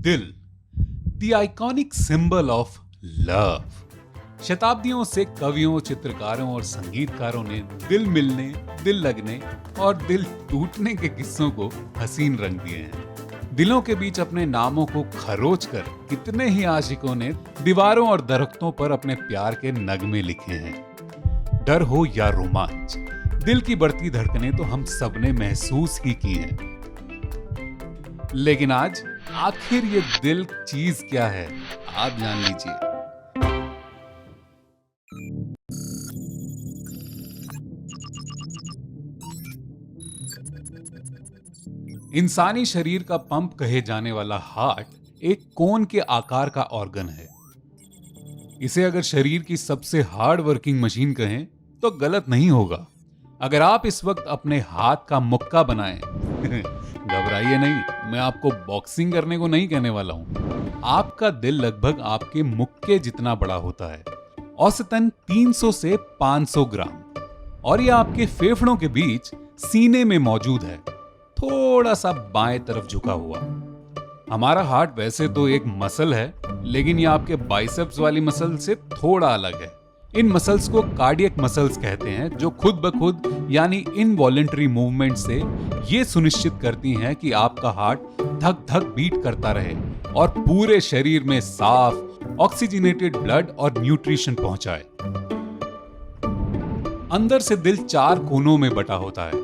दिल, the iconic symbol of love. शताब्दियों से कवियों, चित्रकारों और संगीतकारों ने दिल मिलने, दिल लगने और दिल टूटने के किस्सों को हसीन रंग दिए हैं। दिलों के बीच अपने नामों को खरोच कर कितने ही आशिकों ने दीवारों और दरख्तों पर अपने प्यार के नगमे लिखे हैं। डर हो या रोमांच, दिल की बढ़ती धड़कनें तो हम सबने महसूस ही की हैं। लेकिन आज आखिर ये दिल चीज क्या है, आप जान लीजिए। इंसानी शरीर का पंप कहे जाने वाला हार्ट एक कोन के आकार का ऑर्गन है। इसे अगर शरीर की सबसे हार्ड वर्किंग मशीन कहें तो गलत नहीं होगा। अगर आप इस वक्त अपने हाथ का मुक्का बनाएं, घबराइए नहीं, मैं आपको बॉक्सिंग करने को नहीं कहने वाला हूं। आपका दिल लगभग आपके मुक्के जितना बड़ा होता है, औसतन 300 से 500 ग्राम, और यह आपके फेफड़ों के बीच सीने में मौजूद है, थोड़ा सा बाएं तरफ झुका हुआ। हमारा हार्ट वैसे तो एक मसल है, लेकिन यह आपके बाइसेप्स वाली मसल से थोड़ा अलग है। इन मसल्स को कार्डियक मसल्स कहते हैं, जो खुद ब खुद यानी इनवॉलेंटरी मूवमेंट से ये सुनिश्चित करती हैं कि आपका हार्ट धक धक बीट करता रहे और पूरे शरीर में साफ ऑक्सीजनेटेड ब्लड और न्यूट्रिशन पहुंचाए। अंदर से दिल 4 कोनों में बटा होता है।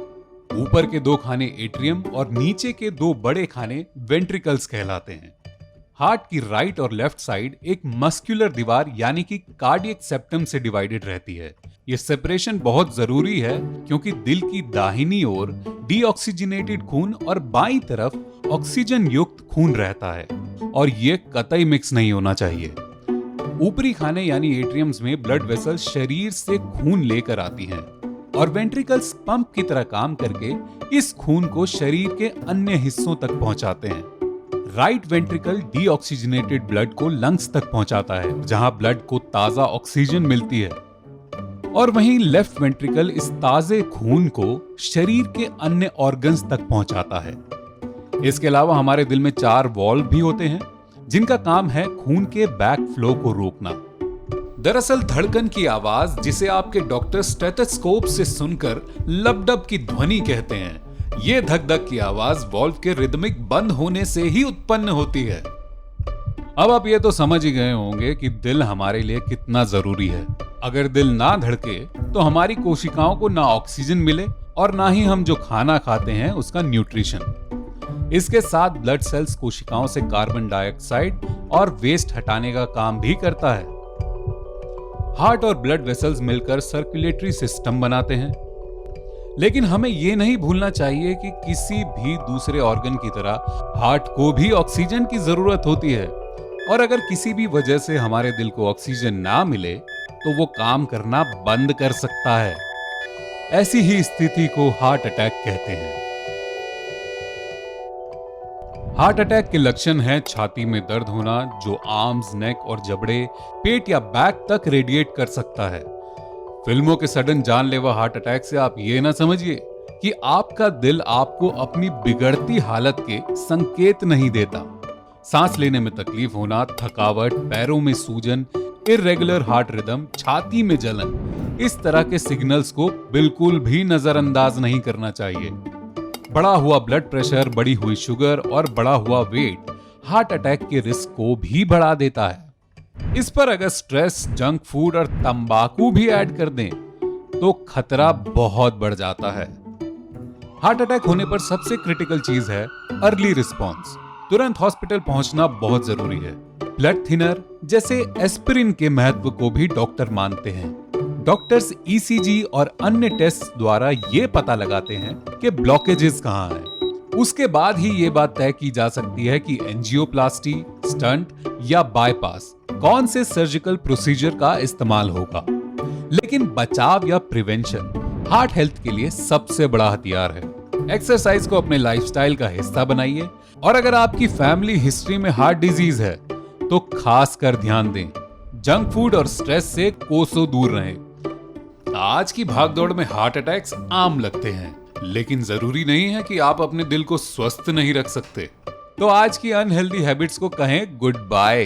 ऊपर के 2 खाने एट्रियम और नीचे के 2 बड़े खाने वेंट्रिकल्स कहलाते हैं। हार्ट की राइट और लेफ्ट साइड एक मस्कुलर दीवार यानी कि कार्डियक सेप्टम से डिवाइडेड रहती है। यह सेपरेशन बहुत जरूरी है क्योंकि दिल की दाहिनी ओर डीऑक्सीजनेटेड खून और बाईं तरफ ऑक्सीजन युक्त खून रहता है, और यह कतई मिक्स नहीं होना चाहिए। ऊपरी खाने यानी एट्रियम्स में ब्लड वेसल्स शरीर से खून लेकर आती हैं और वेंट्रिकल्स पंप की तरह काम करके इस खून को शरीर के अन्य हिस्सों तक पहुंचाते हैं। राइट वेंट्रिकल डीऑक्सीजनेटेड ब्लड को लंग्स तक पहुंचाता है, जहां ब्लड को ताजा ऑक्सीजन मिलती है, और वहीं लेफ्ट वेंट्रिकल इस ताजे खून को शरीर के अन्य ऑर्गन्स तक पहुंचाता है। इसके अलावा हमारे दिल में 4 वाल्व भी होते हैं, जिनका काम है खून के बैक फ्लो को रोकना। दरअसल धड़कन की आवाज, जिसे आपके डॉक्टर स्टेथोस्कोप से सुनकर लबडब की ध्वनि कहते हैं, ये धक धक की आवाज वाल्व के रिदमिक बंद होने से ही उत्पन्न होती है। अब आप ये तो समझ ही गए होंगे कि दिल हमारे लिए कितना जरूरी है। अगर दिल ना धड़के तो हमारी कोशिकाओं को ना ऑक्सीजन मिले और ना ही हम जो खाना खाते हैं उसका न्यूट्रिशन। इसके साथ ब्लड सेल्स कोशिकाओं से कार्बन डाइऑक्साइड और वेस्ट हटाने का काम भी करता है। हार्ट और ब्लड वेसल्स मिलकर सर्कुलेटरी सिस्टम बनाते हैं। लेकिन हमें यह नहीं भूलना चाहिए कि किसी भी दूसरे ऑर्गन की तरह हार्ट को भी ऑक्सीजन की जरूरत होती है, और अगर किसी भी वजह से हमारे दिल को ऑक्सीजन ना मिले तो वो काम करना बंद कर सकता है। ऐसी ही स्थिति को हार्ट अटैक कहते हैं। हार्ट अटैक के लक्षण हैं छाती में दर्द होना, जो आर्म्स, नेक और जबड़े, पेट या बैक तक रेडिएट कर सकता है। फिल्मों के सडन जानलेवा हार्ट अटैक से आप ये ना समझिए कि आपका दिल आपको अपनी बिगड़ती हालत के संकेत नहीं देता। सांस लेने में तकलीफ होना, थकावट, पैरों में सूजन, इर्रेगुलर हार्ट रिदम, छाती में जलन, इस तरह के सिग्नल्स को बिल्कुल भी नजरअंदाज नहीं करना चाहिए। बढ़ा हुआ ब्लड प्रेशर, बढ़ी हुई शुगर और बढ़ा हुआ वेट हार्ट अटैक के रिस्क को भी बढ़ा देता है। इस पर अगर स्ट्रेस, जंक फूड और तंबाकू भी ऐड कर दें तो खतरा बहुत बढ़ जाता है। हार्ट अटैक होने पर सबसे क्रिटिकल चीज है अर्ली रिस्पॉन्स। तुरंत हॉस्पिटल पहुंचना बहुत जरूरी है। ब्लड थिनर जैसे एस्पिरिन के महत्व को भी डॉक्टर मानते हैं। डॉक्टर्स ईसीजी और अन्य टेस्ट द्वारा यह पता लगाते हैं कि ब्लॉकेजेस कहां हैं। उसके बाद ही यह बात तय की जा सकती है कि एंजियोप्लास्टी, स्टंट या बाईपास कौन से सर्जिकल प्रोसीजर का इस्तेमाल होगा। लेकिन बचाव या प्रिवेंशन हार्ट हेल्थ के लिए सबसे बड़ा हथियार है। एक्सरसाइज को अपने लाइफस्टाइल का हिस्सा बनाइए, और अगर आपकी फैमिली हिस्ट्री में हार्ट डिजीज है तो खास कर ध्यान दें। जंक फूड और स्ट्रेस से कोसों दूर रहें। आज की भागदौड़ में हार्ट अटैक्स आम लगते हैं, लेकिन जरूरी नहीं है कि आप अपने दिल को स्वस्थ नहीं रख सकते। तो आज की अनहेल्दी हैबिट्स को कहें गुड बाय।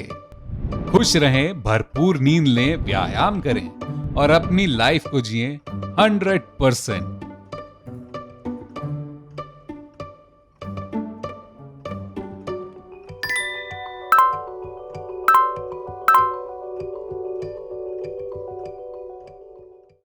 खुश रहें, भरपूर नींद लें, व्यायाम करें और अपनी लाइफ को जिएं 100%।